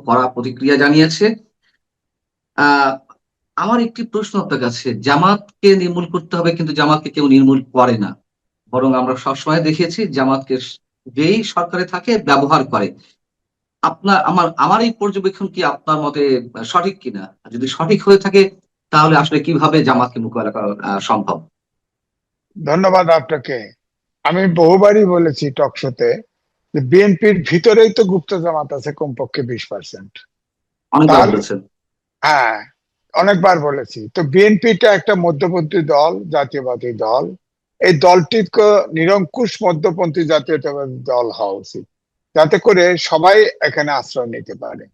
কড়া প্রতিক্রিয়া জানিয়েছে। আহ আমার একটি প্রশ্ন আপনার কাছে, জামাতকে নির্মূল করতে হবে কিন্তু জামাতকে কেউ নির্মূল করে না, বরং আমরা সবসময় দেখেছি জামাতকে যেই সরকারে থাকে ব্যবহার করে। আপনার আমার আমার এই পর্যবেক্ষণ কি আপনার মতে সঠিক কিনা? আর যদি সঠিক হয়ে থাকে তাহলে আসলে কিভাবে জামাতকে মোকাবেলা করা সম্ভব? ধন্যবাদ আপনাকে। আমি বহুবারই বলেছি টকশোতে যে বিএনপির ভিতরেই তো গুপ্ত জামাত আছে কমপক্ষে 20%। অনেকবার তাহলে বলেছেন। হ্যাঁ, অনেকবার বলেছি তো বিএনপিটা একটা মধ্যপন্থী দল, জাতীয়বাদী দল। এই দলটি নিরঙ্কুশ মধ্যপন্থী জাতীয়তাবাদী দল হওয়া উচিত, যাতে করে সবাই এখানে আশ্রয় নিতে পারে।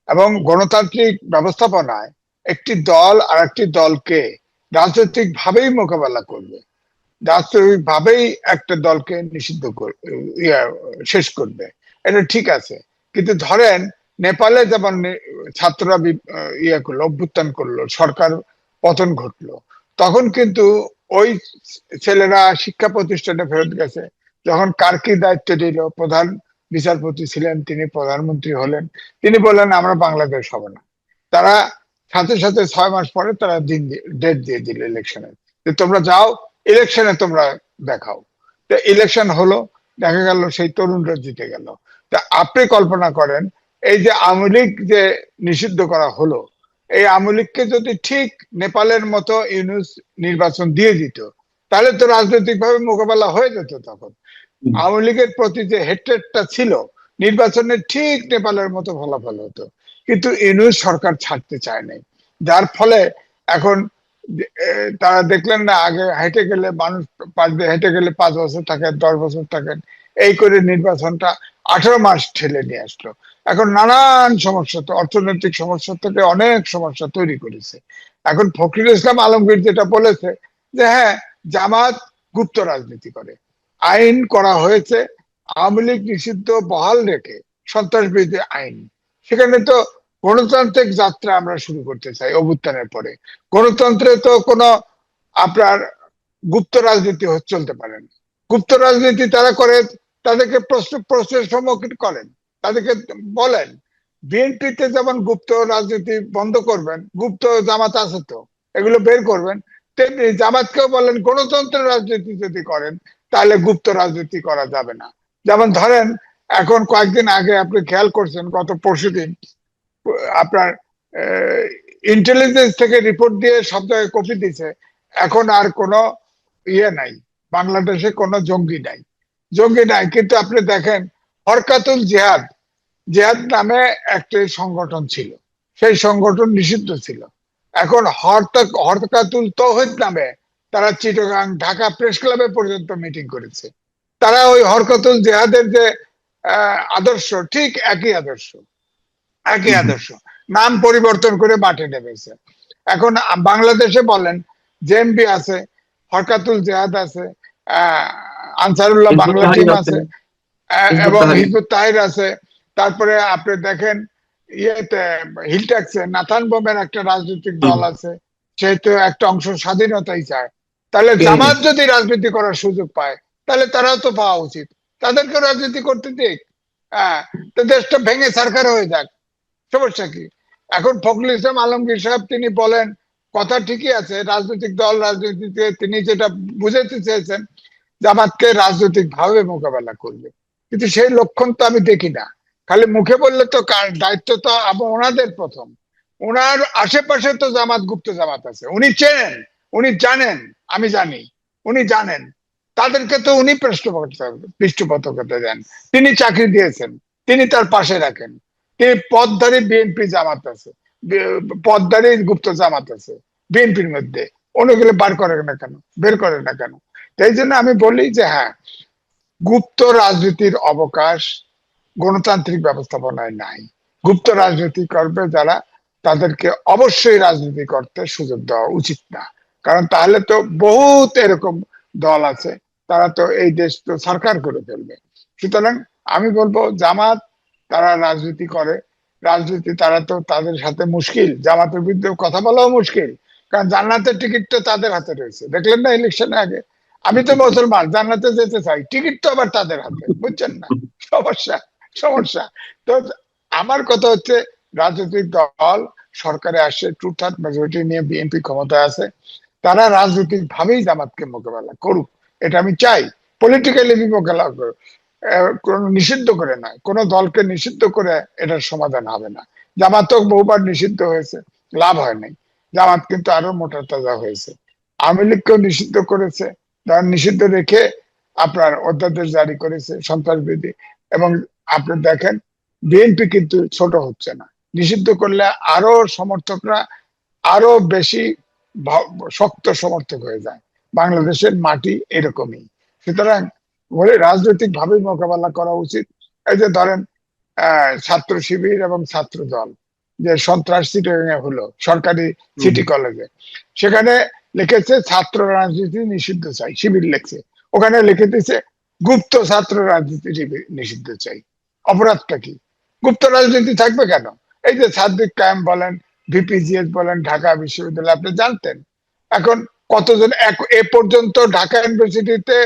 এবং গণতান্ত্রিক ব্যবস্থাপনায় একটি দল আর একটি দলকে রাজনৈতিক ভাবেই মোকাবেলা করবে, রাজনৈতিক ভাবেই একটা দলকে নিষিদ্ধ শেষ করবে, এটা ঠিক আছে। কিন্তু ধরেন নেপালে যেমন ছাত্ররা করলো, অভ্যুত্থান করলো, সরকার পতন ঘটলো, তখন কিন্তু ওই ছেলেরা শিক্ষা প্রতিষ্ঠানে ফেরত গেছে। যখন কার্কি দায়িত্ব দিল, প্রধান বিচারপতি ছিলেন তিনি, প্রধানমন্ত্রী হলেন, তিনি বললেন আমরা বাংলাদেশ হব না। তারা সাথে সাথে 6 মাস পরে তারা ডেট দিয়ে দিল ইলেকশনের, যে তোমরা যাও, ইলেকশনে তোমরা দেখাও। তো ইলেকশন হলো, দেখা গেল সেই তরুণরা জিতে গেল। তা আপনি কল্পনা করেন, এই যে আওয়ামী লীগ যে নিষিদ্ধ করা হলো, এই আওয়ামী লীগকে যদি ঠিক নেপালের মতো ইউনূস নির্বাচন দিয়ে দিত, তাহলে তো রাজনৈতিক ভাবে মোকাবেলা হয়ে যেত। তখন হুম। আওয়ামী লীগের প্রতি যে হেট্রেটটা ছিল, নির্বাচনে ঠিক নেপালের মতো ফলাফল হতো। কিন্তু ইউনূস সরকার ছাড়তে চায় নাই, যার ফলে এখন তারা দেখলেন না, আগে হেঁটে গেলে মানুষ পাশ দিয়ে হেঁটে গেলে 5 বছর থাকেন, 10 বছর থাকেন, এই করে নির্বাচনটা 18 মাস ঠেলে নিয়ে আসলো। এখন নানান সমস্যা, তো অর্থনৈতিক সমস্যা থেকে অনেক সমস্যা তৈরি করেছে। এখন ফখরুল ইসলাম আলমগীর যেটা বলেছে যে হ্যাঁ, জামাত গুপ্ত রাজনীতি করে, আইন করা হয়েছে আওয়ামী লীগ নিষিদ্ধ বহাল রেখে, সন্ত্রাস বিরোধী আইন। সেখানে তো গণতান্ত্রিক যাত্রা আমরা শুরু করতে চাই অভ্যুত্থানের পরে। গণতন্ত্রে তো কোনো আপনার গুপ্ত রাজনীতি চলতে পারে না। গুপ্ত রাজনীতি তারা করে, তাদেরকে প্রশ্নের সম্মুখীন করেন, তাদেরকে বলেন বিএনপিতে যেমন গুপ্ত রাজনীতি বন্ধ করবেন, গুপ্ত জামাত আছে তো, এগুলো বের করবেন, তেমনি জামাতকেও বলেন গণতন্ত্রের রাজনীতি যদি করেন তাহলে গুপ্ত রাজনীতি করা যাবে না। যেমন ধরেন, এখন কয়েকদিন আগে আপনি খেয়াল করছেন, গত পরশুদিন আপনার ইন্টেলিজেন্স থেকে রিপোর্ট দিয়ে সব জায়গায় কপি দিছে, এখন আর কোনো নাই, বাংলাদেশে কোনো জঙ্গি নাই। জঙ্গি নাই, কিন্তু আপনি দেখেন হরকাতুল জিহাদ, জিহাদ নামে একটি সংগঠন ছিল, সেই সংগঠন নিষিদ্ধ ছিল। এখন হরকাতুল তৌহিদ নামে তারা চিটাগাং, ঢাকা প্রেস ক্লাবে পর্যন্ত মিটিং করেছে। তারা ওই হরকাতুল জিহাদের যে আদর্শ, ঠিক একই আদর্শ, একই হুম। আদর্শ, নাম পরিবর্তন করে মাঠে নেমেছে। এখন বাংলাদেশে বলেন জেএমবি আছে, হরকাতুল জিহাদ আছে, আহ আনসারুল্লাহ হিজবুত বাংলা তাহরির টিম আছে। আছে, হিজবুত এবং তাহরির। হিজবুত তাহির আছে। তারপরে আপনি দেখেন ইয়েতে হিলট্যাক্সে নাথান বোমের একটা রাজনৈতিক হুম। দল আছে, সে তো একটা অংশ স্বাধীনতাই চায়। তাহলে কে? জামাত যদি রাজনীতি করার সুযোগ পায়, তাহলে তারাও তো পাওয়া উচিত, তাদেরকে রাজনীতি করতে দিক। হ্যাঁ, তো দেশটা ভেঙে সরকার হয়ে যাক, সমস্যা কি? এখন ফখরুল ইসলাম আলমগীর সাহেব তিনি বলেন, কথা ঠিকই আছে, রাজনৈতিক দল রাজনীতিতে তিনি যেটা বুঝাতে চেয়েছেন জামাতকে রাজনৈতিক ভাবে মোকাবেলা করবে, কিন্তু সেই লক্ষণ তো আমি দেখি না। খালি মুখে বললে তো দায়িত্ব তো ওনাদের প্রথম। ওনার আশেপাশে তো জামাত, গুপ্ত জামাত আছে, উনি চেনেন, উনি জানেন, আমি জানি, উনি জানেন। তাদেরকে তো উনি পৃষ্ঠপোষকতা দেন, তিনি চাকরি দিয়েছেন, তিনি তার পাশে রাখেন। তিনি পদধারী বিএনপি জামাত আছে, পদধারী গুপ্ত জামাত আছে বিএনপির মধ্যে, অন্যগুলো বার করে না কেন, বের করে না কেন? এই জন্য আমি বলি যে হ্যাঁ, গুপ্ত রাজনীতির অবকাশ গণতান্ত্রিক ব্যবস্থাপনায় নাই। গুপ্ত রাজনীতি করবে যারা, তাদেরকে অবশ্যই রাজনীতি করতে সুযোগ দেওয়া উচিত না। কারণ তাহলে তো বহুত এরকম দল আছে, তারা তো এই দেশ তো সরকার করে ফেলবে। সুতরাং আমি বলবো জামাত, তারা রাজনীতি করে, রাজনীতি তারা তো, তাদের সাথে মুশকিল, জামাতের বিরুদ্ধে কথা বলাও মুশকিল। কারণ জান্নাতের টিকিট তো তাদের হাতে রয়েছে, দেখলেন না ইলেকশনে আগে? আমি তো মুসলমান, জান্নাতে যেতে চাই, টিকিট তো আবার তাদের হাতে, বুঝছেন না? সমস্যা, সমস্যা। তো আমার কথা হচ্ছে রাজনৈতিক দল সরকারে আসে, 2/3 মেজরিটি নিয়ে বিএনপি ক্ষমতায় আছে, তারা রাজনৈতিক ভাবেই জামাতকে মোকাবেলা করুক, এটা আমি চাই। পলিটিক্যালি মোকাবেলা করুক, কোন নিষিদ্ধ করে নয়, কোন দলকে নিষিদ্ধ করে এটার সমাধান হবে না। জামাত তো বহুবার নিষিদ্ধ হয়েছে, লাভ হয় নাই। জামাত কিন্তু আরো মোটা তাজা হয়েছে। আওয়ামী লীগকেও নিষিদ্ধ করেছে, তারা নিষিদ্ধ রেখে আপনার অধ্যাদেশ জারি করেছে সন্ত্রাসবিরোধী। এবং আপনি দেখেন বিএনপি কিন্তু ছোট হচ্ছে না, নিষিদ্ধ করলে আরো সমর্থকরা আরো বেশি শক্ত সমর্থক হয়ে যায়। বাংলাদেশের মাটি এরকমই। সুতরাং বলে রাজনৈতিক ভাবে মোকাবেলা করা উচিত। এই যে ধরেন ছাত্র শিবির এবং ছাত্র দল যে সন্ত্রাস চিটাগাং হলো সরকারি সিটি কলেজে, সেখানে লিখেছে ছাত্র রাজনীতি নিষিদ্ধ চাই, শিবির লিখছে। ওখানে লিখে দিচ্ছে গুপ্ত ছাত্র রাজনীতি নিষিদ্ধ চাই। অপরাধটা কি? গুপ্ত রাজনীতি থাকবে কেন? এই যে সাদিক কায়েম বলেন, ভিপিজিএস বলেন, ঢাকা বিশ্ববিদ্যালয়, আপনি জানতেন এখন কতজন এ পর্যন্ত ঢাকা ইউনিভার্সিটিতে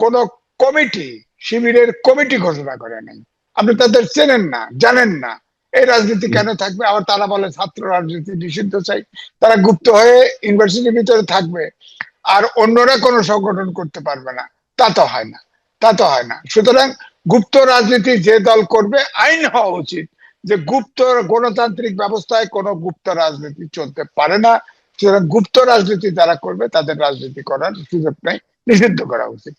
কোন কমিটি, শিবিরের কমিটি ঘোষণা করে নাই। আপনি তাদের চেনেন না, জানেন না। এই রাজনীতি কেন থাকবে? আবার তারা বলে ছাত্র রাজনীতি নিষিদ্ধ চাই। তারা গুপ্ত হয়ে ইউনিভার্সিটির ভিতরে থাকবে আর অন্যরা কোনো সংগঠন করতে পারবে না। তা তো হয় না, তা তো হয় না। সুতরাং গুপ্ত রাজনীতি যে দল করবে, আইন হওয়া উচিত যে গুপ্ত গণতান্ত্রিক ব্যবস্থায় কোনো গুপ্ত রাজনীতি চলতে পারে না। সুতরাং গুপ্ত রাজনীতি যারা করবে তাদের রাজনীতি করার সুযোগ নেই, নিষিদ্ধ করা উচিত।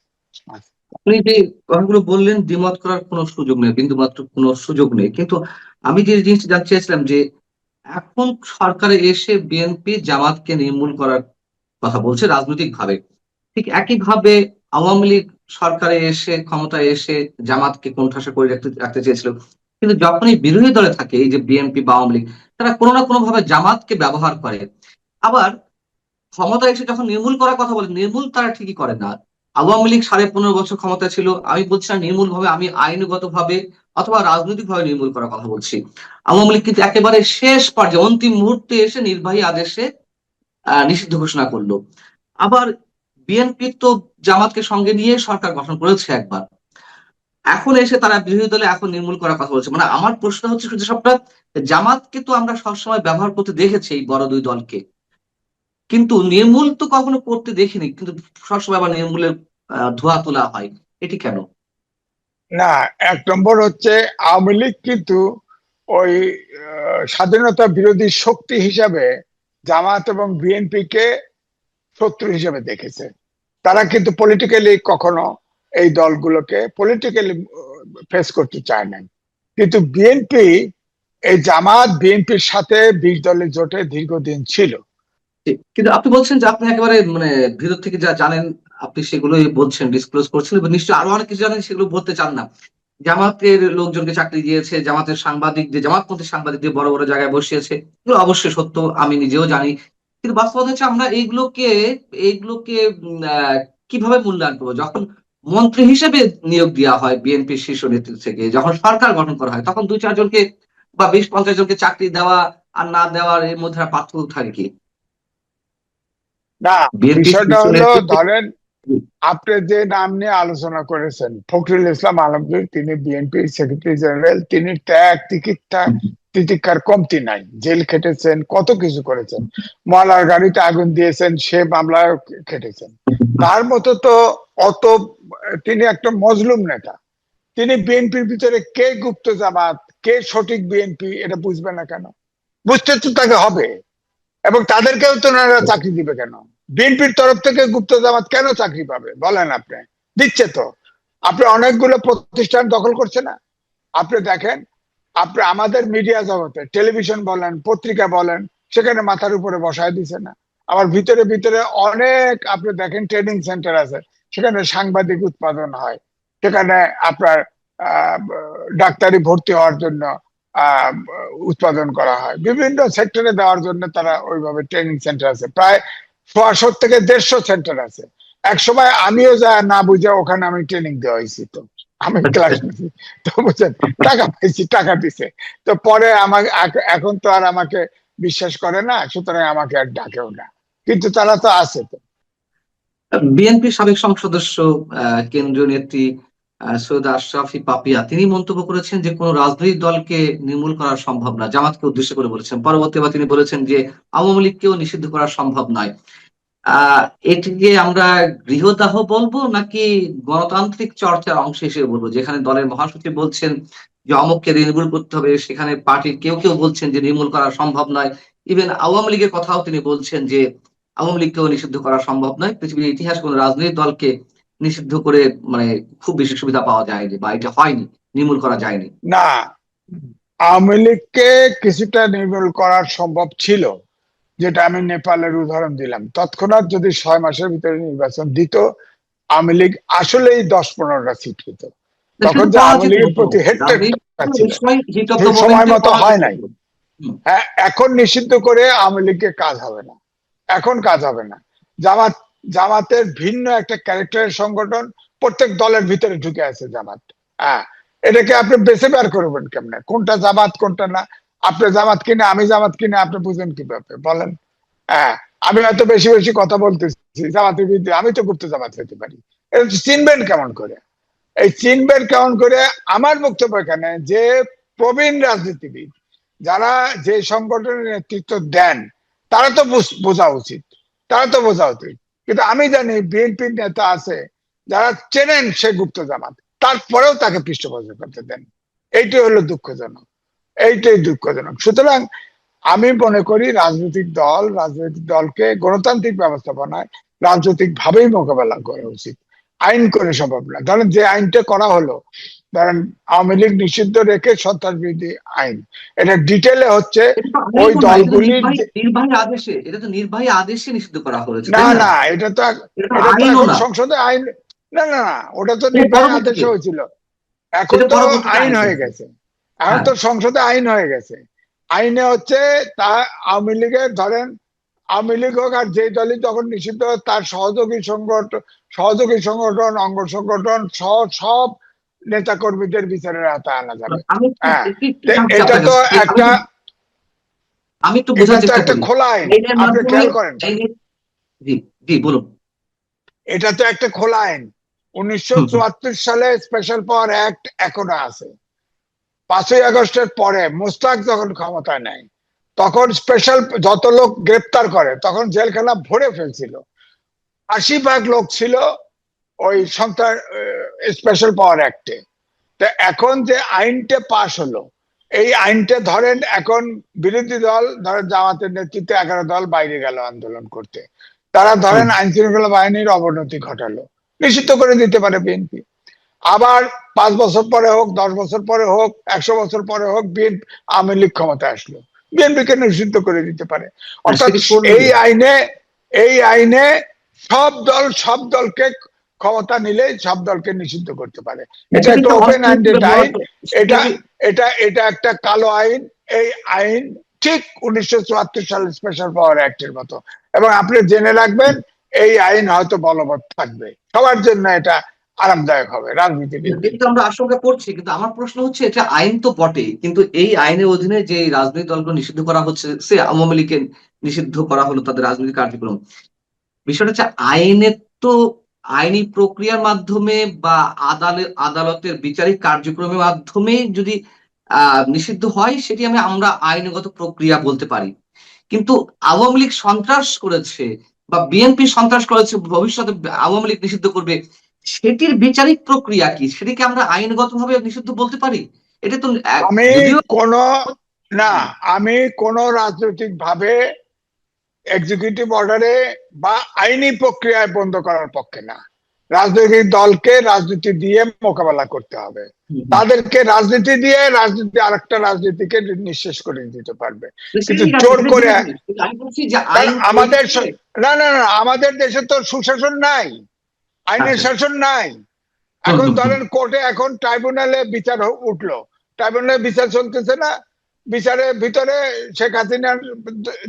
আপনি যে কথাগুলো বললেন দ্বিমত করার কোনো সুযোগ নেই, বিন্দু মাত্র কোনো সুযোগ নেই, কিন্তু আমি যে জিনিসটা জানতে চাইছিলাম যে এখন সরকারে এসে বিএনপি জামাতকে নির্মূল করার কথা বলছে রাজনৈতিক ভাবে, ঠিক একইভাবে আওয়ামী লীগ সরকারে এসে ক্ষমতায় এসে জামাতকে কোণঠাসা করে রাখতে রাখতে চেয়েছিল, কিন্তু যখনই বিরোধী দলে থাকে এই যে বিএনপি বা আওয়ামী লীগ, তারা কোনো না কোনো ভাবে জামাতকে ব্যবহার করে। আবার ক্ষমতায় এসে যখন নির্মূল করার কথা বলে, নির্মূল তারা ঠিকই করে না। আওয়ামী লীগ 15.5 বছর ক্ষমতা ছিল, আমি বলছি না নির্মূল ভাবে, আমি আইনগত ভাবে অথবা রাজনৈতিক ভাবে নির্মূল করার কথা বলছি। আওয়ামী লীগ কিন্তু একেবারে শেষ পর্যায়ে অন্তিম মুহূর্তে এসে নির্বাহী আদেশে নিষিদ্ধ ঘোষণা করলো। আবার বিএনপি তো জামাতকে সঙ্গে নিয়ে সরকার গঠন করেছে একবার, এখন এসে তারা বিরোধী দলে এখন নির্মূল করার কথা বলছে। মানে আমার প্রশ্ন হচ্ছে শুধু সবটা, জামাতকে তো আমরা সবসময় ব্যবহার করতে দেখেছি এই বড় দুই দলকে, কিন্তু নির্মূল তো কখনো করতে দেখিনি, কিন্তু সবসময় আবার নির্মূলের ধোঁয়া তোলা হয়, এটি কেন? না, এক নম্বর হচ্ছে আওয়ামী লীগ কিন্তু ওই স্বাধীনতা বিরোধী শক্তি হিসাবে জামাত এবং বিএনপি কে শত্রু হিসেবে দেখেছে। তারা কিন্তু পলিটিক্যালি কখনো এই দলগুলোকে পলিটিক্যালি ফেস করতে চায় নাই। কিন্তু বিএনপি, এই জামাত বিএনপির সাথে 20 দলের জোটে দীর্ঘদিন ছিল। কিন্তু আপনি বলছেন যে আপনি একেবারে মানে ভিতর থেকে যা জানেন আপনি সেগুলোই বলছেন, ডিসক্লোজ করছেন, এবং নিশ্চয়ই আরো অনেক কিছু জানেন সেগুলো বলতে চান না। জামাতের লোকজনকে চাকরি দিয়েছে, জামাতের সাংবাদিকদের, জামাতপন্থী সাংবাদিকদের বড় বড় জায়গায় বসিয়েছে, এগুলো অবশ্যই সত্য, আমি নিজেও জানি। কিন্তু বাস্তবতা হচ্ছে আমরা এইগুলোকে কিভাবে মূল্যায়ন করবো যখন মন্ত্রী হিসেবে নিয়োগ দেওয়া হয় বিএনপির শীর্ষ নেতৃত্ব থেকে, যখন সরকার গঠন করা হয় তখন 2-4 জনকে বা 20-50 জনকে চাকরি দেওয়া আর না দেওয়ার এর মধ্যে আর পার্থক্য থাকে কি? না, বিএনপির বিষয়টা শীর্ষ হলো নেতৃত্বে। ধরেন আপনি যে নাম নিয়ে আলোচনা করেছেন ফখরুল ইসলাম আলমগীর, তিনি বিএনপির সেক্রেটারি জেনারেল, তিনি ত্যাগ তিতিক্ষার কমতি নাই, জেল খেটেছেন, কত কিছু করেছেন, ময়লার গাড়িতে আগুন দিয়েছেন, সে মামলায় খেটেছেন। তার মতো তো অত, তিনি একটা মজলুম নেতা। তিনি বিএনপির ভিতরে কে গুপ্ত জামাত, কে সঠিক বিএনপি এটা বুঝবে না কেন? বুঝতে তো তাকে হবে। এবং তাদেরকেও তো ওনারা চাকরি দিবে কেন? বিএনপির তরফ থেকে গুপ্ত জামাত কেন চাকরি পাবে বলেন? আপনি দিচ্ছে তো, আপনি অনেকগুলো প্রতিষ্ঠান দখল করছে না? আপনি দেখেন, আপনি আমাদের মিডিয়া জগতে টেলিভিশন বলেন, পত্রিকা বলেন, সেখানে মাথার উপরে বসায় দিছে না? আবার ভিতরে ভিতরে অনেক আপনি দেখেন ট্রেনিং সেন্টার আছে, সেখানে সাংবাদিক উৎপাদন হয়, সেখানে আপনার আহ ডাক্তারি ভর্তি হওয়ার জন্য আহ উৎপাদন করা হয়, বিভিন্ন সেক্টরে দেওয়ার জন্য তারা ওইভাবে ট্রেনিং সেন্টার আছে, প্রায় 150 থেকে 150 সেন্টার আছে। এক সময় আমিও যা না বুঝে ওখানে আমি ট্রেনিং দেওয়া হয়েছি, তো আমি ক্লাস নিছি, তো বুঝছেন, টাকা পাইছি, টাকা দিছে। তো পরে আমাকে এখন তো আর আমাকে বিশ্বাস করে না, সুতরাং আমাকে আর ডাকেও না, কিন্তু তারা তো আছে তো। বিএনপির সাবেক সংসদ সদস্য, কেন্দ্রীয় নেত্রী সৈয়দ আশরাফি পাপিয়া, তিনি মন্তব্য করেছেন যে কোনো রাজনৈতিক দলকে নির্মূল করা সম্ভব না, জামাতকে উদ্দেশ্য করে বলেছেন। পরবর্তী আবার তিনি বলেছেন যে আওয়ামী লীগকেও নিষিদ্ধ করা সম্ভব নয়। আহ এটিকে আমরা গৃহদাহ বলবো নাকি গণতান্ত্রিক চর্চার অংশ হিসেবে বলবো, যেখানে দলের মহাসচিব বলছেন যে অমুককে নির্মূল করতে হবে, সেখানে পার্টির কেউ কেউ বলছেন যে নির্মূল করা সম্ভব নয়। ইভেন আওয়ামী লীগের কথাও তিনি বলছেন যে আওয়ামী লীগকেও নিষিদ্ধ করা সম্ভব নয়, পৃথিবীর ইতিহাস কোন রাজনৈতিক দলকে নিষিদ্ধ করে মানে খুব বেশি সুবিধা পাওয়া যায়নি, বা এটা হয়নি, নির্মূল করা যায়নি। না, আওয়ামী লীগকে কিছুটা নির্মূল করা সম্ভব ছিল, যেটা আমি নেপালের উদাহরণ দিলাম। তৎক্ষণাৎ যদি 6 মাসের ভিতরে নির্বাচন দিত, আওয়ামী লীগ আসলেই 10-15টা সিট পেত। তখন সেটা যে পাওয়া আওয়ামী যেত লীগের তো, প্রতি হেট্রেটটা ছিল, হিট অফ দ্য ঠিক সময় মোমেন্টে মতো পাওয়া হয় যেত। নাই। হুম। হ্যাঁ, এখন নিষিদ্ধ করে আওয়ামী লীগকে কাজ হবে না, এখন কাজ হবে না। জামাত জামাতের ভিন্ন একটা ক্যারেক্টারের সংগঠন, প্রত্যেক দলের ভিতরে ঢুকে আছে জামাত। হ্যাঁ, এটাকে আপনি বেছে বের করবেন কেমনে, কোনটা জামাত কোনটা না? আপনি জামাত কিনে আমি জামাত কিনে আপনি বুঝেন কিভাবে বলেন? হ্যাঁ, আমি হয়তো বেশি বেশি কথা বলতেছি জামাতের বিরুদ্ধে, আমি তো করতে জামাত হতে পারি। এটা চিনবেন কেমন করে? এই চিনবেন কেমন করে? আমার বক্তব্য এখানে যে প্রবীণ রাজনীতিবিদ যারা যে সংগঠনের নেতৃত্ব দেন, তারা তো বোঝা উচিত, তারা তো বোঝা উচিত। কিন্তু আমি জানি বিএনপির নেতা আছে যারা চেনেন সে গুপ্ত জামাত, তারপরেও তাকে পৃষ্ঠপোষকতা করতে দেন। এইটাই হলো দুঃখজনক, এইটাই দুঃখজনক। সুতরাং আমি মনে করি রাজনৈতিক দলকে গণতান্ত্রিক ব্যবস্থাপনায় রাজনৈতিক ভাবেই মোকাবেলা করা উচিত, আইন করে সম্ভব না। ধরেন যে আইনটা করা হলো, ধরেন আওয়ামী লীগ নিষিদ্ধ রেখে সন্ত্রাস বিরোধী আইন, এটা ডিটেলে হচ্ছে এটা তো ওই আইনও নয়, এটা তো দলগুলির নির্বাহী আদেশে, এটা তো নির্বাহী আদেশে নিষিদ্ধ করা হয়েছে, না তাই না? না, এটা তো এটা তো আইনও এখন না, সংসদে আইন। না না না, ওটা তো এটা নির্বাহী পরবর্তীতে, আদেশে হয়েছিল, এখন এটা তো পরবর্তীতে আইন আইন হয়ে হয়েছে। গেছে। এখন হ্যাঁ। তো সংসদে আইন হয়ে গেছে। আইনে হচ্ছে তা আওয়ামী লীগের, ধরেন আওয়ামী লীগ হোক আর যে দলই তখন নিষিদ্ধ হোক, তার সহযোগী সংগঠন অঙ্গ সংগঠন সহ সব নেতা কর্মীদের বিচারের আওতায় আনা যাবে। আমি একটু হ্যাঁ, একটু একটু তো জানছি এটা আপনার তো কাছে যে একটা, আমি একটু এটা বোঝার তো চেষ্টা একটা করি। খোলা আইন। আইনের আপনি মাধ্যমে, খেয়াল করেন, আইনের, জি, জি বলুন। এটা তো একটা খোলা আইন। উনিশশো হুম, হুম। চুয়াত্তর সালে স্পেশাল পাওয়ার অ্যাক্ট এখনো আছে। 5ই আগস্টের পরে মোশতাক যখন ক্ষমতায় নেয়, তখন স্পেশাল যত লোক গ্রেপ্তার করে, তখন জেলখানা ভরে ফেলছিল। 80 ভাগ লোক ছিল ওই সন্ত্রাস স্পেশাল পাওয়ার অ্যাক্টে। তা এখন যে আইনটা পাশ হলো, এই আইনটা ধরেন এখন বিরোধী দল, ধরেন জামাতের নেতৃত্বে 11 দল বাইরে গেল আন্দোলন করতে, তারা হুম। ধরেন আইন শৃঙ্খলা বাহিনীর অবনতি ঘটালো, নিষিদ্ধ করে দিতে পারে বিএনপি। আবার 5 বছর পরে হোক, 10 বছর পরে হোক, 100 বছর পরে হোক, আওয়ামী লীগ ক্ষমতা আসলো, বিএনপিকে নিষিদ্ধ করে দিতে পারে। হ্যাঁ, অর্থাৎ সেটি করবে। এই আইনে সব দলকে ক্ষমতা নিলে সব দলকে নিষিদ্ধ করতে পারে। এটা সেটি একটা তো ওপেন হ্যান্ডেড অর্থনীতিতে বড়, আইন। সেটি এটা এটা একটা কালো আইন। এই আইন ঠিক 1974 সালের স্পেশাল পাওয়ার অ্যাক্টের মতো। এবং আপনি জেনে রাখবেন, এই আইন হয়তো বলবৎ থাকবে, সবার জন্য এটা আরামদায়ক হবে রাজনীতিবিদদের এটা তো জন্য। আমরা আশঙ্কা করছি, কিন্তু আমার প্রশ্ন হচ্ছে এটা আইন তো বটে, কিন্তু এই আইনের অধীনে যে রাজনৈতিক দলগুলো নিষিদ্ধ করা হচ্ছে, সে আওয়ামী লীগকে নিষিদ্ধ করা হলো তাদের রাজনৈতিক কার্যক্রম, বিষয়টা হচ্ছে আইনের তো আইনি প্রক্রিয়ার মাধ্যমে বা আদালতের বিচারিক কার্যক্রমের মাধ্যমে যদি নিষিদ্ধ হয়, সেটি আমরা আইনগত প্রক্রিয়া বলতে পারি। কিন্তু আওয়ামী লীগ সন্ত্রাস করেছে বা বিএনপি সন্ত্রাস করেছে, ভবিষ্যতে আওয়ামী লীগ নিষিদ্ধ করবে, সেটির বিচারিক প্রক্রিয়া কি, সেটিকে আমরা আইনগতভাবে নিষিদ্ধ বলতে পারি? এটা তো আমি যদিও, কোন না, আমি কোন রাজনৈতিক ভাবে এক্সিকিউটিভ অর্ডারে বা আইনি প্রক্রিয়ায় বন্ধ করার পক্ষে না। রাজনৈতিক দলকে রাজনীতি দিয়ে মোকাবেলা করতে হবে, তাদেরকে রাজনীতি আরেকটা রাজনীতিকে নিঃশেষ করে দিতে পারবে। কিন্তু সেটাই আছে, জোর সেটা করে, বিরোধী, কিন্তু আমি বলছি যে কারণ আইন তৈরি করে। না না না, আমাদের দেশে তো সুশাসন নাই, আইনের আচ্ছা। শাসন নাই। হুম, এখন হুম, হুম। ধরেন কোর্টে, এখন ট্রাইব্যুনালে বিচার উঠলো, ট্রাইব্যুনালে বিচার চলতেছে না, বিচারের ভিতরে শেখ হাসিনার,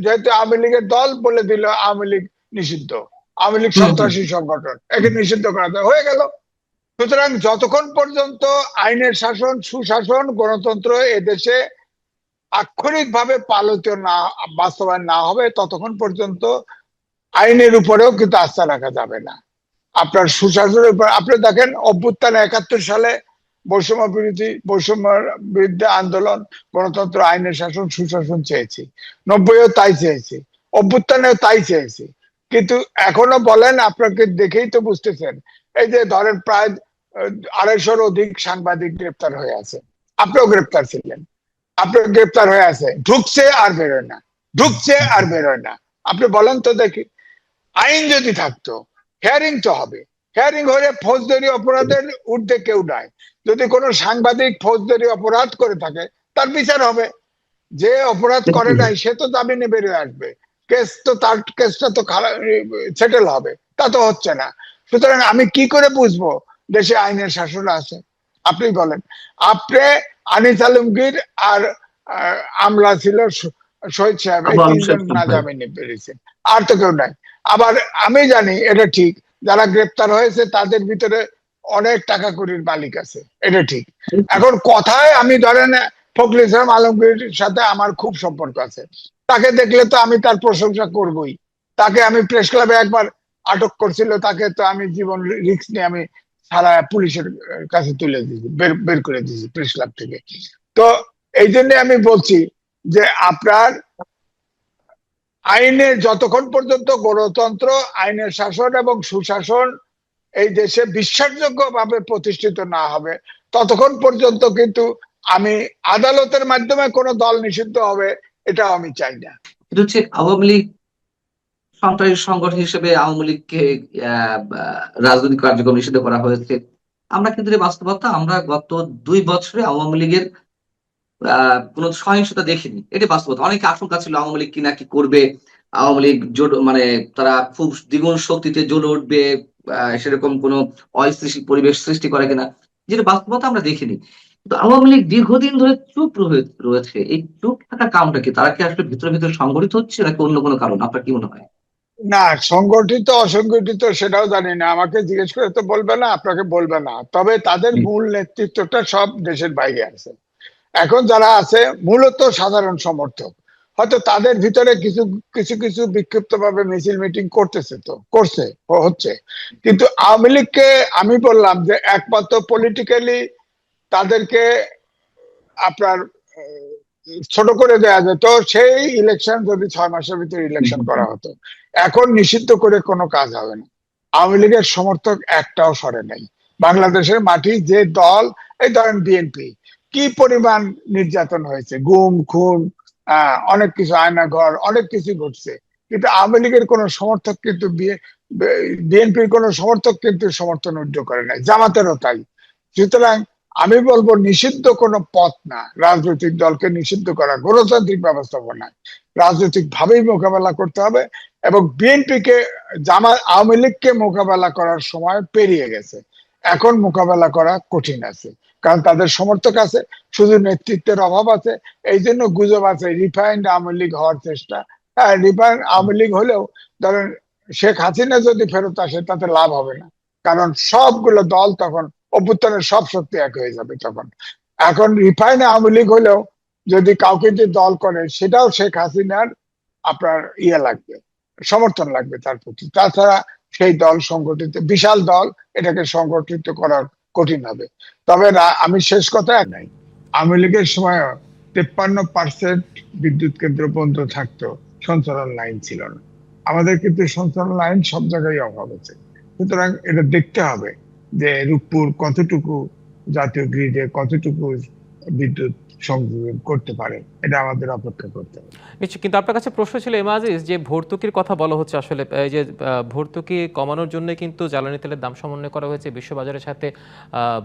যেহেতু আওয়ামী লীগের দল বলে দিল আওয়ামী লীগ নিষিদ্ধ, আওয়ামী লীগ হুম, হুম। সন্ত্রাসী সংগঠন, একে নিষিদ্ধ করা হয়ে গেল। সুতরাং যতক্ষণ পর্যন্ত আইনের শাসন, সুশাসন, গণতন্ত্র এদেশে আক্ষরিক ভাবে পালিত না, বাস্তবায়ন না হবে, ততক্ষণ পর্যন্ত আইনের উপরেও কিন্তু আস্থা রাখা যাবে না। আপনার সুশাসনের উপর আপনি দেখেন অভ্যুত্থান 71 সালে বৈষম্যের বিরুদ্ধে আন্দোলন, গণতন্ত্র, আইনের শাসন, সুশাসন চেয়েছি। 90-ও তাই চেয়েছি, অভ্যুত্থানেও তাই চেয়েছি। কিন্তু এখনো বলেন, আপনাকে দেখেই তো বুঝতেছেন, এই যে ধরেন প্রায় 250-র অধিক সাংবাদিক গ্রেপ্তার হয়ে আছে। আপনিও গ্রেপ্তার ছিলেন, আপনার গ্রেপ্তার হয়ে আছে, ঢুকছে আর বেরোয় না, ঢুকছে আর বেরোয় না। আপনি বলেন তো দেখি, আইন যদি থাকতো, হিয়ারিং তো হবে, হিয়ারিং হলে ফৌজদারি অপরাধের ঊর্ধ্বে কেউ নাই। যদি কোনো সাংবাদিক ফৌজদারি অপরাধ করে থাকে, তার বিচার হবে। যে অপরাধ করে নাই সে তো জামিনে বেরিয়ে আসবে, কেস তো তার কেসটা তো সেটেল হবে, তা তো হচ্ছে না। সুতরাং আমি কি করে বুঝবো দেশে আইনের শাসন আছে? আপনি বলেন। আপনি, আনিস আলমগীর আর আমলা ছিল শহীদ সাহেব, এই তিনজন না জামিনে বেরিয়েছে, আর তো কেউ নাই। আবার আমি জানি এটা ঠিক, যারা গ্রেপ্তার হয়েছে তাদের ভিতরে অনেক টাকা কড়ির মালিক আছে, এটা ঠিক। এখন কথায় আমি ধরেন ফখরুল ইসলাম আলমগীরের সাথে আমার খুব সম্পর্ক আছে, তাকে দেখলে তো আমি তার প্রশংসা করবই। তাকে আমি প্রেস ক্লাবে একবার আটক করছিল, তাকে তো আমি জীবন রিস্ক নিয়ে আমি সারা পুলিশের কাছে তুলে দিয়েছি, বের করে দিয়েছি প্রেস ক্লাব থেকে। তো এই জন্য আমি বলছি যে আপনার আইনের যতক্ষণ পর্যন্ত গণতন্ত্র, আইনের শাসন এবং সুশাসন এই দেশে বিশ্বাসযোগ্য ভাবে প্রতিষ্ঠিত না হবে, ততক্ষণ পর্যন্ত কিন্তু আমি আদালতের মাধ্যমে কোনো দল নিষিদ্ধ হবে এটা আমি চাই না। এটা হচ্ছে আওয়ামী লীগ সন্ত্রাসী সংগঠন হিসেবে আওয়ামী লীগকে রাজনৈতিক কার্যক্রম নিষিদ্ধ করা হয়েছে। আমরা কিন্তু এই বাস্তবতা, আমরা গত 2 বছরে আওয়ামী লীগের কোনো সহিংসতা দেখিনি, এটি বাস্তবতা। অনেকে আশঙ্কা ছিল আওয়ামী লীগ কি না কি করবে, আওয়ামী লীগ জোট মানে তারা খুব দ্বিগুণ শক্তিতে জ্বলে উঠবে, সেরকম কোনো অস্থিতিশীল পরিবেশ সৃষ্টি করে কিনা, যেটা বাস্তবতা আমরা দেখিনি। কিন্তু আওয়ামী লীগ দীর্ঘদিন ধরে চুপ রয়েছে। এই চুপ থাকার কারণটা কি? তারা কি আসলে ভিতরে ভিতরে সংগঠিত হচ্ছে নাকি অন্য কোনো কারণ? আপনার কি মনে হয়? না, সংগঠিত অসংগঠিত সেটাও জানি না, আমাকে জিজ্ঞেস করে তো বলবে না, আপনাকে বলবে না। তবে তাদের মূল নেতৃত্বটা সব দেশের বাইরে আছে। এখন যারা আছে মূলত সাধারণ সমর্থক, হয়তো তাদের ভিতরে কিছু কিছু কিছু বিক্ষিপ্ত ভাবে মিছিল মিটিং করতেছে, তো করছে, হচ্ছে। কিন্তু আওয়ামী লীগকে আমি বললাম যে একমাত্র পলিটিক্যালি তাদেরকে আপনার ছোট করে দেওয়া যেত, সেই ইলেকশন যদি 6 মাসের ভিতরে ইলেকশন করা হতো। এখন নিষিদ্ধ করে কোনো কাজ হবে না। আওয়ামী লীগের সমর্থক একটাও সরে নাই বাংলাদেশের মাটি। যে দল, এই ধরেন বিএনপি, কি পরিমাণ নির্যাতন হয়েছে, গুম খুন, অনেক কিছু, আয়নাঘর, অনেক কিছু ঘটছে, কিন্তু আওয়ামী লীগের কোন সমর্থক কিন্তু বিএনপির কোন সমর্থক কিন্তু সমর্থন উদ্ধ করে নাই, জামাতেরও তাই। সুতরাং আমি বলবো নিষিদ্ধ কোনো পথ না, রাজনৈতিক দলকে নিষিদ্ধ করা গণতান্ত্রিক ব্যবস্থাপনায় রাজনৈতিক ভাবেই মোকাবেলা করতে হবে। এবং বিএনপিকে, আওয়ামী লীগকে মোকাবেলা করার সময় পেরিয়ে গেছে, এখন মোকাবেলা করা কঠিন আছে, কারণ তাদের সমর্থক আছে, শুধু নেতৃত্বের অভাব আছে। এই জন্য গুজব আছে রিফাইন্ড আওয়ামী লীগ হওয়ার চেষ্টা। হ্যাঁ, রিফাইন্ড আওয়ামী লীগ হলেও ধরেন শেখ হাসিনা যদি ফেরত আসে তাতে লাভ হবে না, কারণ সবগুলো দল তখন, অভ্যুত্থানের সব শক্তি এক হয়ে যাবে তখন। এখন রিফাইন আওয়ামী লীগ হলেও যদি কাউকে যে দল করে, সেটাও শেখ হাসিনার আপনার লাগবে, সমর্থন লাগবে তার প্রতি। তাছাড়া সেই দল সংগঠিত, বিশাল দল, এটাকে সংগঠিত করার কঠিন হবে। তবে আমি শেষ কথা নাই, আওয়ামী লীগের সময় 53% বিদ্যুৎ কেন্দ্র বন্ধ থাকতো, সঞ্চালন লাইন ছিল না। আমাদের কিন্তু সঞ্চালন লাইন সব জায়গায় অভাব আছে। সুতরাং এটা দেখতে হবে যে রূপপুর কতটুকু জাতীয় গ্রিডে কতটুকু বিদ্যুৎ সংযোজন করতে পারে, এটা আমাদের অপেক্ষা করতে হবে। নিশ্চয়ই। কিন্তু আপনার কাছে প্রশ্ন ছিল এমাজিজ, যে ভর্তুকির কথা বলা হচ্ছে, আসলে এই যে ভর্তুকি কমানোর জন্য কিন্তু জ্বালানি তেলের দাম সমন্বয় করা হয়েছে বিশ্ববাজারের সাথে,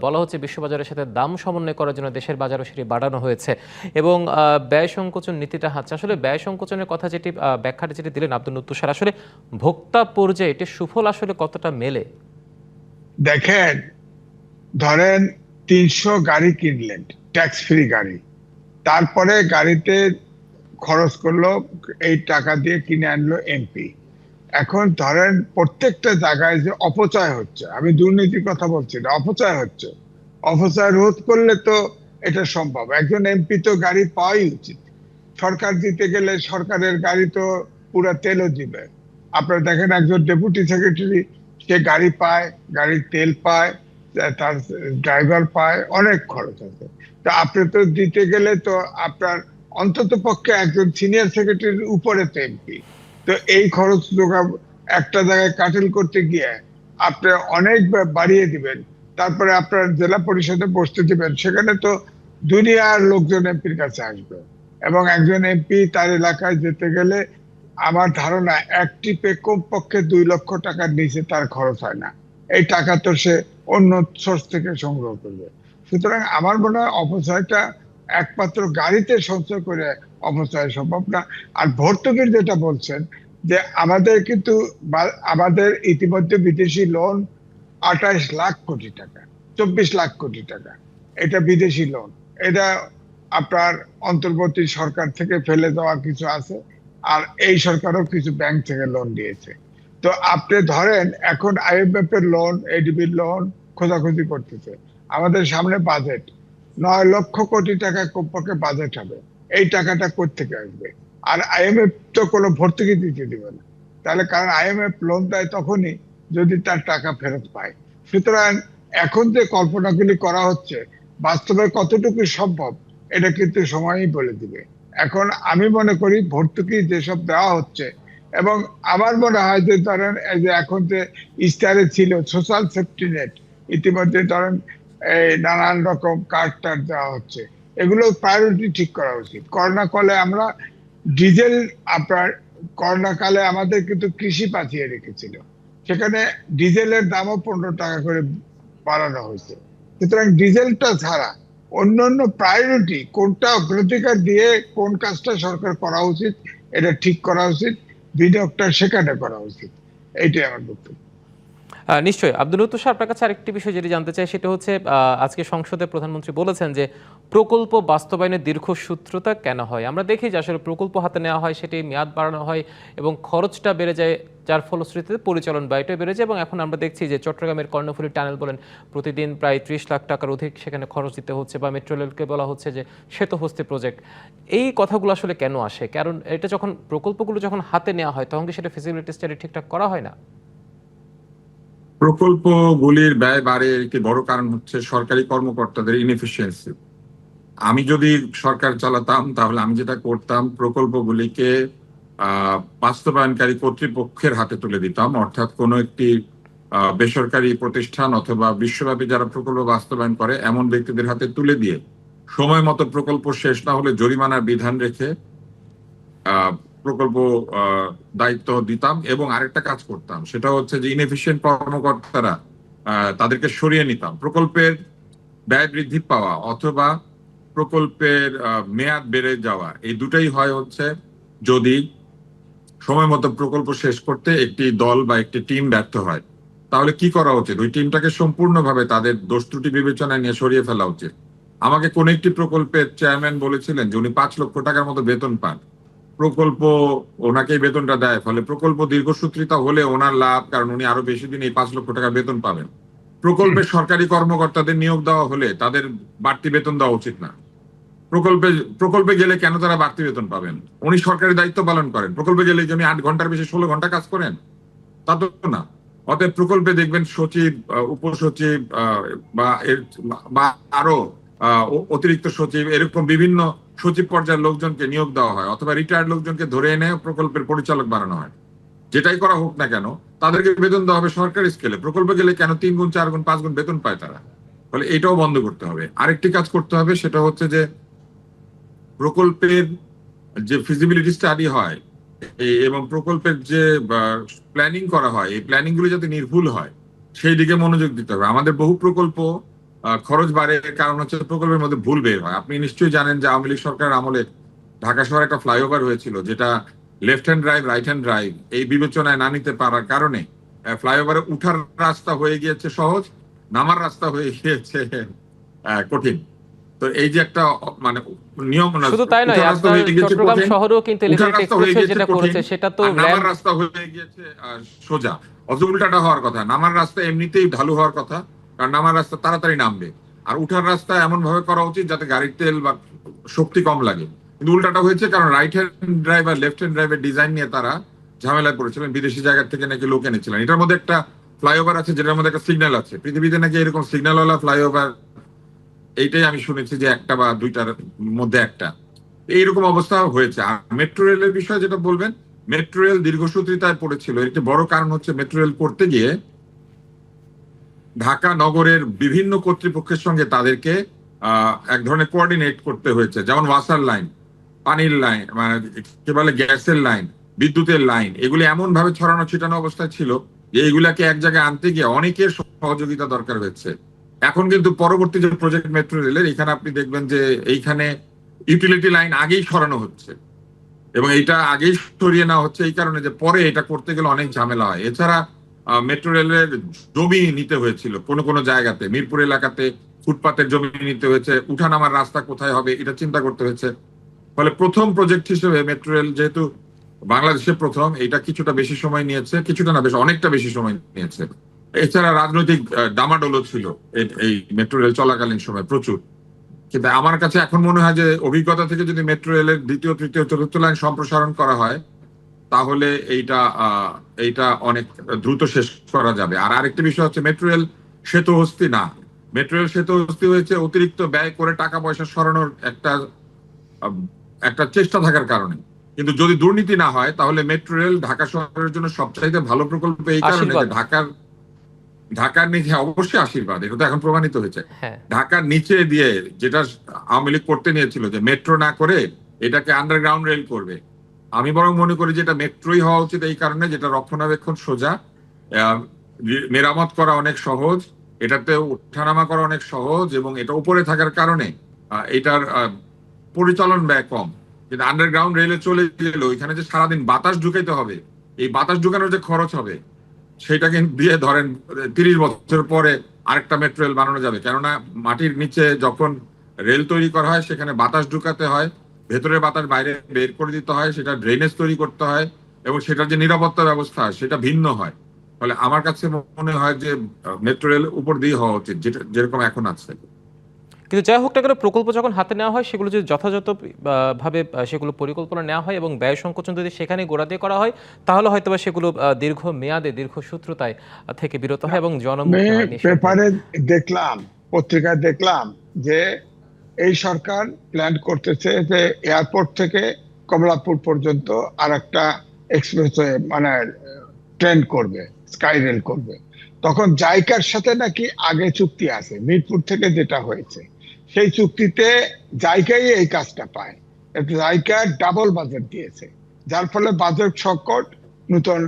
বলা হচ্ছে বিশ্ববাজারের সাথে দাম সমন্বয় করার জন্য দেশের বাজারও সেটি বাড়ানো হয়েছে এবং ব্যয় সংকোচন নীতিটা হাতে। আসলে ব্যয় সংকোচনের কথা যেটি ব্যাখ্যাটা যেটি দিলেন আব্দুল লুৎফ স্যার, আসলে ভোক্তা পর্যায়ে এটির সুফল আসলে কতটা মেলে? দেখেন, ধরেন 300 গাড়ি কিনলেন, ট্যাক্স ফ্রি গাড়ি, তারপরে গাড়িতে খরচ করলো, এই টাকা দিয়ে কিনে আনলো এমপি। এখন ধরেন প্রত্যেকটা জায়গায় যে অপচয় হচ্ছে, আমি দুর্নীতির কথা বলছি না, অপচয় হচ্ছে, অপচয় রোধ করলে তো এটা সম্ভব। একজন এমপি তো গাড়ি পাওয়াই উচিত। সরকার দিতে গেলে সরকারের গাড়ি তো পুরা তেলও দিবে। আপনারা দেখেন একজন ডেপুটি সেক্রেটারি সে গাড়ি পায়, গাড়ির তেল পায়, তার ড্রাইভার পায়, অনেক খরচ আছে। তা আপনি তো দিতে গেলে তো আপনার অন্তত পক্ষে একজন সিনিয়র সেক্রেটারির উপরে তো এমপি, তো এই খরচ যোগাব একটা জায়গায় কাটিল করতে গিয়ে আপনি অনেক বাড়িয়ে দিবেন, তারপরে আপনার জেলা পরিষদে বসতে দিবেন, সেখানে তো দুনিয়ার লোকজন এমপির কাছে আসবে। এবং একজন এমপি তার এলাকায় যেতে গেলে আমার ধারণা এক ট্রিপে কমপক্ষে 2 লক্ষ টাকার নিচে তার খরচ হয় না। এই টাকা তো সে অন্য সোর্স থেকে সংগ্রহ করবে। সুতরাং আমার মনে হয় অপচয়টা একমাত্র গাড়িতে সঞ্চয় করে অপচয় সম্ভব না। আর ভর্তুকির যেটা বলছেন, যে আমাদের কিন্তু আমাদের ইতিমধ্যে বিদেশি লোন 28 লাখ কোটি টাকা, 24 লাখ কোটি টাকা, এটা বিদেশি লোন। এটা আপনার অন্তর্বর্তী সরকার থেকে ফেলে দেওয়া কিছু আছে, আর এই সরকারও কিছু ব্যাংক থেকে লোন দিয়েছে। তো আপনি ধরেন এখন আইএমএফ এর লোন, এডিবির লোন খোঁজাখুঁজি করতেছে। আমাদের সামনে বাজেট, 9 লক্ষ কোটি টাকা কমপক্ষে বাজেট হবে। এই টাকাটা কোত্থেকে আসবে? আর আইএমএফ তো কোনো ভর্তুকি দিতে দিবে না, তাহলে কারণ আইএমএফ লোন দেয় তখনই যদি তার টাকা ফেরত পায়। সুতরাং এখন যে কল্পনাগুলি করা হচ্ছে বাস্তবে কতটুকু সম্ভব এটা কিন্তু সময়ই বলে দিবে। এখন আমি মনে করি ভর্তুকি যেসব দেওয়া হচ্ছে, এবং আমার মনে হয় যে ধরেন এই যে এখন যে ইস্টারে ছিল সোশ্যাল সেফটি নেট, ইতিমধ্যে ধরেন এই নানান রকম কার্ড টার্ড দেওয়া হচ্ছে, এগুলো প্রায়োরিটি ঠিক করা উচিত। করোনা কালে আমরা ডিজেল, আপনার করোনা কালে আমাদের কিন্তু কৃষি বাঁচিয়ে রেখেছিল, সেখানে ডিজেলের দামও 15 টাকা করে বাড়ানো হয়েছে। সুতরাং ডিজেলটা ছাড়া অন্যান্য প্রায়োরিটি কোনটা অগ্রাধিকার দিয়ে কোন কাজটা সরকার করা উচিত এটা ঠিক করা উচিত, বিনিয়োগটা সেখানে করা উচিত। এইটাই আমার বক্তব্য। নিশ্চয়ই আব্দুল লতিফ সাহেব, আপনার কাছে আরেকটি বিষয় যেটি জানতে চাই সেটা হচ্ছে আজকে সংসদে প্রধানমন্ত্রী বলেছেন যে প্রকল্প বাস্তবায়নের দীর্ঘসূত্রতা কেন হয়। আমরা দেখি যে আসলে প্রকল্প হাতে নেওয়া হয়, সেটি মেয়াদ বাড়ানো হয় এবং খরচটা বেড়ে যায়, যার ফলশ্রুতিতে পরিচালন ব্যয়টা বেড়ে যায়। এবং এখন আমরা দেখছি যে চট্টগ্রামের কর্ণফুলী টানেল বলেন, প্রতিদিন প্রায় 30 লাখ টাকার অধিক সেখানে খরচ দিতে হচ্ছে, বা মেট্রো রেলকে বলা হচ্ছে যে শ্বেতহস্তি প্রজেক্ট। এই কথাগুলো আসলে কেন আসে? কারণ এটা যখন প্রকল্পগুলো যখন হাতে নেওয়া হয় তখন কি সেটা ফিজিবিলিটি স্টাডি ঠিকঠাক করা হয় না? প্রকল্পগুলির ব্যয় বাড়ে একটি বড় কারণ হচ্ছে সরকারি কর্মকর্তাদের ইনএফিসিয়েন্সি। আমি যদি সরকার চালাতাম তাহলে আমি যেটা করতাম, প্রকল্পগুলিকে বাস্তবায়নকারী কর্তৃপক্ষের হাতে তুলে দিতাম, অর্থাৎ কোনো একটি বেসরকারি প্রতিষ্ঠান অথবা বিশ্বব্যাপী যারা প্রকল্প বাস্তবায়ন করে এমন ব্যক্তিদের হাতে তুলে দিয়ে সময় মতো প্রকল্প শেষ না হলে জরিমানার বিধান রেখে প্রকল্প দায়িত্ব দিতাম। এবং আরেকটা কাজ করতাম, সেটা হচ্ছে যে ইনএফিশিয়েন্ট কর্মকর্তারা তাদেরকে সরিয়ে নিতাম। প্রকল্পের ব্যয় বৃদ্ধি পাওয়া অথবা প্রকল্পের মেয়াদ বেড়ে যাওয়া, এই দুটাই হয় হচ্ছে যদি সময় মতো প্রকল্প শেষ করতে একটি দল বা একটি টিম ব্যর্থ হয়। তাহলে কি করা উচিত? ওই টিমটাকে সম্পূর্ণভাবে তাদের দোষ ত্রুটি বিবেচনায় নিয়ে সরিয়ে ফেলা উচিত। আমাকে কোন একটি প্রকল্পের চেয়ারম্যান বলেছিলেন যে উনি 5 লক্ষ টাকার মতো বেতন পান, প্রকল্প ওনাকেই বেতনটা দেয়, ফলে প্রকল্প দীর্ঘসূত্রিতা হলে ওনার লাভ, কারণ উনি আরো বেশি দিন এই 5 লক্ষ টাকা বেতন পাবেন। প্রকল্পের সরকারি কর্মকর্তাদের নিয়োগ দেওয়া হলে তাদের বাড়তি বেতন দেওয়া উচিত না। প্রকল্পে গেলে কেন তারা বাড়তি বেতন পাবেন? উনি সরকারি দায়িত্ব পালন করেন, প্রকল্পে গেলে উনি 8 ঘন্টার বেশি 16 ঘন্টা কাজ করেন, তা তো না। অতএব প্রকল্পে দেখবেন সচিব, উপসচিব বা আরো অতিরিক্ত সচিব, এরকম বিভিন্ন সচিব পর্যায়ের লোকজনকে নিয়োগ দেওয়া হয়, অথবা রিটায়ার্ড লোকজনকে ধরে এনে প্রকল্পের পরিচালক বানানো হয়। যেটাই করা হোক না কেন তাদেরকে বেতন দেওয়া হবে সরকারি স্কেলে। প্রকল্পে গেলে কেন 3 গুণ 4 গুণ 5 গুণ বেতন পায় তারা? ফলে এটাও বন্ধ করতে হবে। আরেকটি কাজ করতে হবে, সেটা হচ্ছে যে প্রকল্পের যে ফিজিবিলিটি স্টাডি হয় এবং প্রকল্পের যে প্ল্যানিং করা হয়, এই প্ল্যানিং গুলো যাতে নির্ভুল হয় সেই দিকে মনোযোগ দিতে হবে। আমাদের বহু প্রকল্প খরচ বাড়ে, কারণ হচ্ছে প্রকল্পের মধ্যে ভুল বের হয়। আপনি নিশ্চয়ই জানেন যে আওয়ামী লীগ সরকারের আমলে ঢাকা শহরে একটা ফ্লাইওভার হয়েছিল, যেটা left hand drive right hand drive এই বিবেচনায় না নিতে পারার কারণে ফ্লাইওভারে উঠার রাস্তা হয়ে গিয়েছে সহজ, নামার রাস্তা হয়ে গিয়েছে কঠিন। তো এই যে একটা মানে নিয়ম, শুধু তাই নয়, আপনার চট্টগ্রাম শহরেও কিন্তু এলিভেটেড এক্সপ্রেসওয়ে যেটা করেছে সেটা তো নামার রাস্তা হয়ে গিয়েছে সোজা। অথচ উল্টাটা হওয়ার কথা, নামার রাস্তা এমনিতেই ঢালু হওয়ার কথা, কারণ নামার রাস্তা তাড়াতাড়ি নামবে, আর উঠার রাস্তা এমন ভাবে করা উচিত যাতে গাড়ির তেল বা শক্তি কম লাগে। কিন্তু উল্টাটা হয়েছে, কারণ রাইট হ্যান্ড ড্রাইভ আর লেফট হ্যান্ড ড্রাইভের ডিজাইন নিয়ে তারা ঝামেলায় পড়েছিলেন, বিদেশি জায়গা থেকে নাকি লোক এনেছিলেন। এটার মধ্যে একটা ফ্লাইওভার আছে যেটার মধ্যে একটা সিগন্যাল আছে, পৃথিবীতে নাকি এরকম সিগন্যালওয়ালা ফ্লাইওভার এইটাই আমি শুনেছি যে একটা বা দুইটার মধ্যে একটা, এইরকম অবস্থা হয়েছে। আর মেট্রো রেলের বিষয়ে যেটা বলবেন, মেট্রো রেল দীর্ঘসূত্রিতায় পড়েছিল। এর একটি বড় কারণ হচ্ছে মেট্রো রেল করতে গিয়ে ঢাকা নগরের বিভিন্ন কর্তৃপক্ষের সঙ্গে তাদেরকে এক ধরনের কোঅর্ডিনেট করতে হয়েছে। যেমন ওয়াসার লাইন, পানির লাইন, মানে কি বলে গ্যাসের লাইন, বিদ্যুতের লাইন, এগুলি এমন ভাবে ছড়ানো ছিটানো অবস্থায় ছিল যে এইগুলাকে এক জায়গায় আনতে গিয়ে অনেকের সহযোগিতা দরকার হয়েছে। এখন কিন্তু পরবর্তী যে প্রজেক্ট মেট্রো রেলের, এখানে আপনি দেখবেন যে এইখানে ইউটিলিটি লাইন আগেই সরানো হচ্ছে, এবং এইটা আগেই সরিয়ে নেওয়া হচ্ছে এই কারণে যে পরে এটা করতে গেলে অনেক ঝামেলা হয়। এছাড়া মেট্রো রেলের জমি নিতে হয়েছিল কোন কোন জায়গাতে, মিরপুর এলাকাতে ফুটপাতের জমি নিতে হয়েছে, উঠানামার রাস্তা কোথায় হবে এটা চিন্তা করতে হয়েছে। ফলে প্রথম প্রজেক্ট হিসেবে মেট্রো রেল যেহেতু বাংলাদেশে প্রথম, এটা কিছুটা বেশি সময় নিয়েছে, কিছুটা না বেশ অনেকটা বেশি সময় নিয়েছে। এছাড়া রাজনৈতিক ডামাডোলও ছিল এই মেট্রো রেল চলাকালীন সময় প্রচুর। কিন্তু আমার কাছে এখন মনে হয় যে অভিজ্ঞতা থেকে যদি মেট্রো রেলের দ্বিতীয়, তৃতীয়, চতুর্থ লাইন সম্প্রসারণ করা হয় তাহলে এইটা অনেক দ্রুত শেষ করা যাবে। আর আরেকটি বিষয় হচ্ছে মেট্রো রেল সেতুহস্তি না, মেট্রো রেল সেতুহস্তি হয়েছে অতিরিক্ত ব্যয় করে টাকা পয়সা সরানোর একটা চেষ্টা থাকার কারণে। কিন্তু যদি দুর্নীতি না হয় তাহলে মেট্রো রেল ঢাকা শহরের জন্য সবচাইতে ভালো প্রকল্প, এই কারণে যে ঢাকার নিচে অবশ্যই আশীর্বাদ, এটা তো এখন প্রমাণিত হয়েছে। হ্যাঁ, ঢাকার নিচে দিয়ে যেটা আওয়ামী লীগ করতে নিয়েছিল যে মেট্রো না করে এটাকে আন্ডারগ্রাউন্ড রেল করবে, আমি বরং মনে করি যে এটা মেট্রোই হওয়া উচিত, এই কারণে যেটা রক্ষণাবেক্ষণ সোজা, মেরামত করা অনেক সহজ, এটাতে ওঠানামা করা অনেক সহজ, এবং এটা উপরে থাকার কারণে এটার পরিচালন ব্যয় কম। কিন্তু আন্ডারগ্রাউন্ড রেলে চলে গেলে ওইখানে যে সারাদিন বাতাস ঢুকাইতে হবে, এই বাতাস ঢুকানোর যে খরচ হবে সেটা কিন্তু দিয়ে ধরেন 30 বছর পরে আরেকটা মেট্রো রেল বানানো যাবে। কেননা মাটির নিচে যখন রেল তৈরি করা হয় সেখানে বাতাস ঢুকাতে হয়, ভেতরের বাতাস বাইরে বের করে দিতে হয়, সেটা ড্রেনেজ তৈরি করতে হয়, এবং সেটার যে নিরাপত্তা ব্যবস্থা সেটা ভিন্ন হয়। ফলে আমার কাছে মনে হয় যে মেট্রো রেল উপর দিয়ে হওয়া উচিত, যেটা যেরকম এখন আছে। কিন্তু যাই হোক না কেন, প্রকল্প যখন হাতে নেওয়া হয় সেগুলো যদি যথাযথ ভাবে সেগুলো পরিকল্পনা নেওয়া হয় এবং ব্যয় সংকোচন যদি সেখানে গোড়া দিয়ে করা হয়, তাহলে হয়তোবা সেগুলো দীর্ঘ মেয়াদে দীর্ঘসূত্রতায় থেকে বিরত হয় এবং জনমুখী হয়। পেপারে দেখলাম, পত্রিকায় দেখলাম যে এই সরকার প্ল্যান করতেছে যে এয়ারপোর্ট থেকে কমলাপুর পর্যন্ত আর একটা এক্সপ্রেসওয়ে মানে ট্রেন করবে, স্কাই রেল করবে। তখন জাইকার সাথে নাকি আগে চুক্তি আছে, মিরপুর থেকে যেটা হয়েছে সেই চুক্তিতে জাইকাই এই কাজটা পায়। জাইকা ডাবল বাজেট দিয়েছে, যার ফলে বাজেট সংকট, নতুন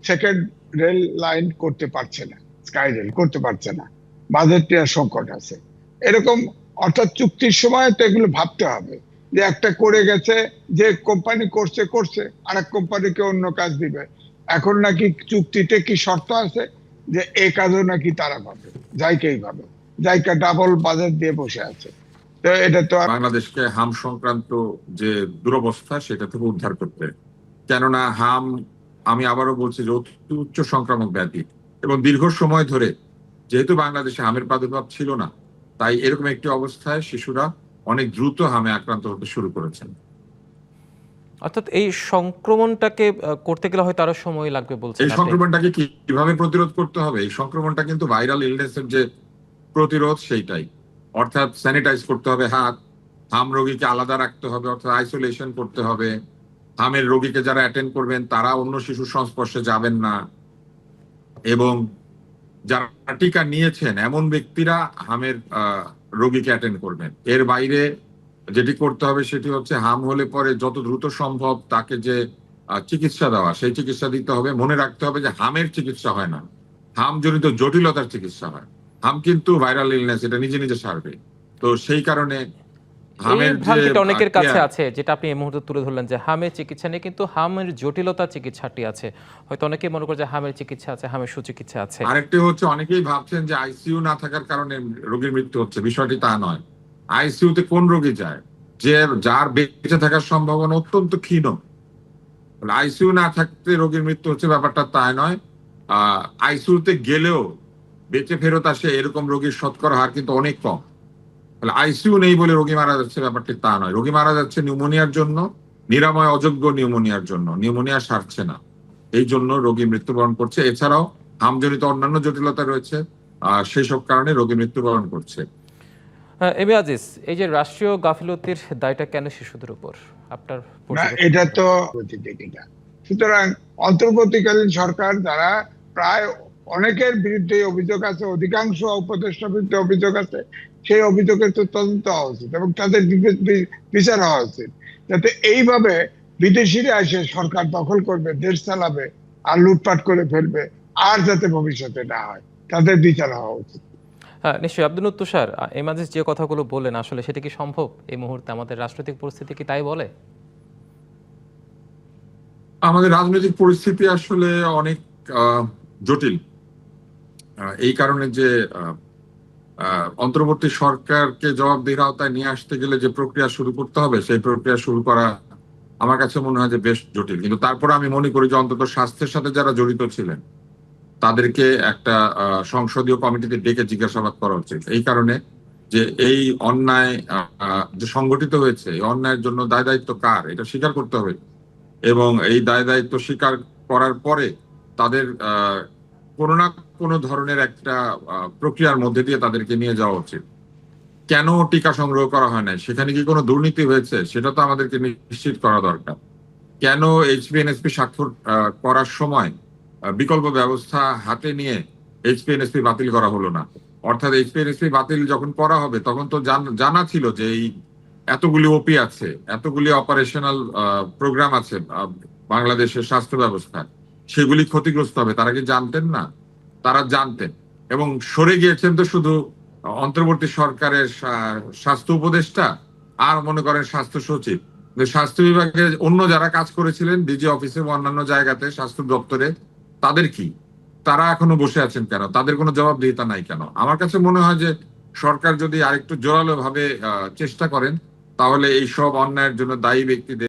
সেকেন্ড রেল লাইন করতে পারছে না, স্কাই রেল করতে পারছে না, বাজেটের সংকট আছে এরকম। অর্থাৎ চুক্তির সময় তো এগুলো ভাবতে হবে যে একটা করে গেছে, যে কোম্পানি করছে আর এক কোম্পানিকে অন্য কাজ দিবে। এখন নাকি চুক্তিতে কি শর্ত আছে যে এই কাজও নাকি তারা পাবে, জাইকাই পাবে, জাইকা ডাবল বাজেট দিয়ে বসে আছে। তো এটা তো বাংলাদেশকে হাম সংক্রান্ত যে দুরবস্থা সেটা থেকে উদ্ধার করতে, কেননা হাম, আমি আবারও বলছি যে অতি উচ্চ সংক্রামক ব্যাধি, এবং দীর্ঘ সময় ধরে যেহেতু বাংলাদেশে হামের প্রাদুর্ভাব ছিল না, তাই এরকম একটি অবস্থায় শিশুরা অনেক দ্রুত হামে আক্রান্ত হতে শুরু করেছেন। অর্থাৎ এই সংক্রমণটাকে করতে গেলে হয়তো আরো সময় লাগবে বলছেন এই আপনি। সংক্রমণটাকে কিভাবে প্রতিরোধ করতে হবে? এই সংক্রমণটা কিন্তু ভাইরাল ইলনেসের যে প্রতিরোধ সেইটাই, অর্থাৎ স্যানিটাইজ করতে হবে হাত, হাম রোগীকে আলাদা রাখতে হবে, অর্থাৎ আইসোলেশন করতে হবে, হামের রোগীকে যারা অ্যাটেন্ড করবেন তারা অন্য শিশুর সংস্পর্শে যাবেন না, এবং যারা টিকা নিয়েছেন এমন ব্যক্তিরা হামের রোগীকে অ্যাটেন্ড করবেন। এর বাইরে যেটি করতে হবে সেটি হচ্ছে হাম হলে পরে যত দ্রুত সম্ভব তাকে যে চিকিৎসা দেওয়া, সেই চিকিৎসা দিতে হবে। মনে রাখতে হবে যে হামের চিকিৎসা হয় না, হাম জনিত জটিলতার চিকিৎসা হয়। হাম কিন্তু ভাইরাল ইলনেস, এটা নিজে নিজে সারবে। তো সেই কারণে এই হামের যে ভ্রান্তিটা অনেকের কাছে আছে, যেটা আপনি এই মুহূর্তে তুলে ধরলেন যে হামের চিকিৎসা নেই, কিন্তু হামের জটিলতা চিকিৎসাটি আছে। হয়তো অনেকেই মনে করে যে হামের চিকিৎসা আছে, হামের সুচিকিৎসা আছে। আরেকটি হচ্ছে অনেকেই ভাবছেন যে আইসিইউ না থাকার কারণে রোগীর মৃত্যু হচ্ছে, বিষয়টি তা নয়। আইসিইউ তে কোন রোগী যায়? যার বেঁচে থাকার সম্ভাবনা অত্যন্ত ক্ষীণ। আইসিইউ না থাকতে রোগীর মৃত্যু হচ্ছে ব্যাপারটা তাই নয়। আইসিইউ তে গেলেও বেঁচে ফেরত আসে এরকম রোগীর শতকরা হার কিন্তু অনেক কম। আইসিইউ নেই বলে রোগী মারা যাচ্ছে ব্যাপারটি তা নয়। রোগী মারা যাচ্ছে নিউমোনিয়ার জন্য, নিরাময় অযোগ্য নিউমোনিয়ার জন্য। নিউমোনিয়া সারছে না, এই জন্য রোগী মৃত্যুবরণ করছে। এছাড়াও হামজনিত অন্যান্য জটিলতা রয়েছে, সেই সব কারণে রোগী মৃত্যুবরণ করছে। এম এ আজিজ, এই যে রাষ্ট্রীয় গাফিলতির দায়টা কেন শিশুদের উপর আপনার না, পর্যবেক্ষণ এটা কি? তো এটা। সুতরাং অন্তর্বর্তীকালীন সরকার যারা প্রায় অনেকের বিরুদ্ধে অভিযোগ আছে, অধিকাংশ উপদেষ্টার বিরুদ্ধে অভিযোগ আছে, সেই অভিযোগের তো তদন্ত হওয়া উচিত এবং তাদের বিচার হওয়া উচিত, যাতে এইভাবে বিদেশিরা এসে সরকার দখল করবে, দেশ চালাবে আর লুটপাট করে ফেলবে, আর যাতে ভবিষ্যতে না হয়, তাদের বিচার হওয়া উচিত। হ্যাঁ, নিশ্চয়ই। আব্দুল তুষার, এম আজিজ যে কথাগুলো বললেন আসলে সেটা কি সম্ভব এই মুহূর্তে? আমাদের রাজনৈতিক পরিস্থিতি কি তাই বলে? আমাদের রাজনৈতিক পরিস্থিতি আসলে অনেক জটিল। এই কারণে যে অন্তর্বর্তী সরকারকে জবাবদিহির আওতায় নিয়ে আসতে গেলে যে প্রক্রিয়া শুরু করতে হবে, সেই প্রক্রিয়া শুরু করা আমার কাছে মনে হয় যে বেশ জটিল। কিন্তু তারপরে আমি মনে করি যে অন্তত স্বাস্থ্যের সাথে যারা জড়িত ছিলেন তাদেরকে একটা সংসদীয় কমিটিতে ডেকে জিজ্ঞাসাবাদ করা উচিত। এই কারণে যে এই অন্যায় যে সংগঠিত হয়েছে, এই অন্যায়ের জন্য দায় দায়িত্ব কার, এটা স্বীকার করতে হবে এবং এই দায় দায়িত্ব স্বীকার করার পরে তাদের কোনো না কোনো ধরনের একটা প্রক্রিয়ার মধ্যে দিয়ে তাদেরকে নিয়ে যাওয়া উচিত। কেন টিকা সংগ্রহ করা হয় নাই, সেখানে কি কোনো দুর্নীতি হয়েছে, সেটা তো আমাদেরকে নিশ্চিত করা দরকার। কেন এইচপিএনএসপি স্বাক্ষর করার সময় বিকল্প ব্যবস্থা হাতে নিয়ে এইচপিএনএসপি বাতিল করা হলো না? অর্থাৎ এইচপিএনএসপি বাতিল যখন করা হবে তখন তো জানা ছিল যে এই এতগুলি ওপি আছে, এতগুলি অপারেশনাল প্রোগ্রাম আছে বাংলাদেশের স্বাস্থ্য ব্যবস্থায়, সেগুলি ক্ষতিগ্রস্ত হবে। তারা কি জানতেন না? তারা জানতেন এবং সরে গিয়েছেন তো শুধু অন্তর্বর্তী সরকারের স্বাস্থ্য উপদেষ্টা আর মনে করেন স্বাস্থ্য সচিব। স্বাস্থ্য বিভাগে অন্য যারা কাজ করেছিলেন ডিজি অফিসে বা অন্যান্য জায়গাতে স্বাস্থ্য দপ্তরে, তাদের কি? তারা এখনো বসে আছেন কেন? তাদের কোনো জবাবদিহিতা নাই কেন? আমার কাছে মনে হয় যে সরকার যদি আরেকটু জোরালো ভাবে চেষ্টা করেন তাহলে এই সব অন্যায়ের জন্য দায়ী ব্যক্তিদের